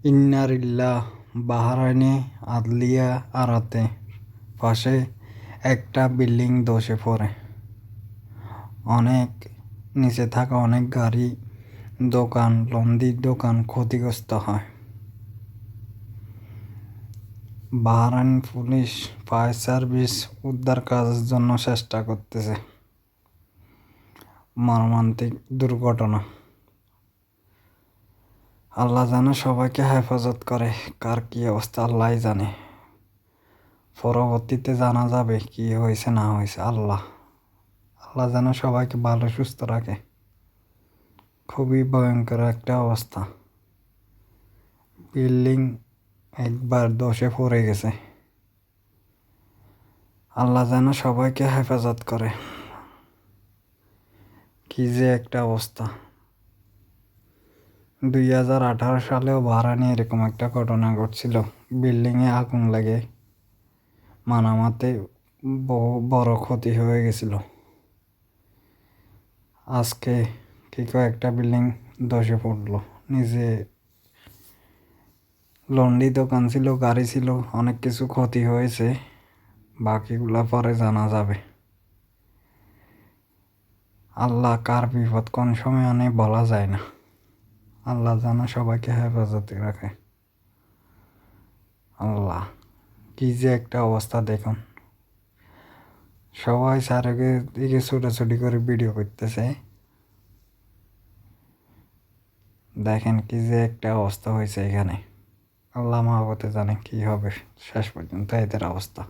ইন্নারিল্লাহ। বাহরাইনে আদলিয়া আরাতে পাশে একটা বিল্ডিং ধসে পড়ে। অনেক নিচে থাকা অনেক গাড়ি, দোকান, লন্ডির দোকান ক্ষতিগ্রস্ত হয়। বাহরাইন পুলিশ, ফায়ার সার্ভিস উদ্ধার কাজের জন্য চেষ্টা করতেছে। মর্মান্তিক দুর্ঘটনা। আল্লাহ যেন সবাইকে হেফাজত করে। কার কি অবস্থা আল্লাহ জানে। পরবর্তীতে জানা যাবে কি হয়েছে না হয়েছে। আল্লাহ যেন সবাইকে ভালো সুস্থ রাখে। খুবই ভয়ঙ্কর একটা অবস্থা। বিল্ডিং একবার ধসে পড়ে গেছে। আল্লাহ যেন সবাইকে হেফাজত করে। কি যে একটা অবস্থা। 2018 সালেও বাহরাইনে এরকম একটা ঘটনা ঘটছিল। বিল্ডিংয়ে আগুন লাগে মানামাতে বহু বড় ক্ষতি হয়ে গেছিল। আজকে কি কয়েকটা বিল্ডিং ধসে পড়লো। নিজে লন্ডি দোকান ছিল, গাড়ি ছিল, অনেক কিছু ক্ষতি হয়েছে। বাকিগুলা পরে জানা যাবে। আল্লাহ কার বিপদ কোন সময় আনে বলা যায় না। আল্লাহ যেন সবাইকে হেফাজতে রাখে। আল্লাহ কি যে একটা অবস্থা দেখুন। সবাই চারকে দিকে ছোটাছুটি করে ভিডিও করতেছে। দেখেন কি যে একটা অবস্থা হয়েছে এখানে। আল্লাহ মাহবতে জানে কি হবে শেষ পর্যন্ত এদের অবস্থা।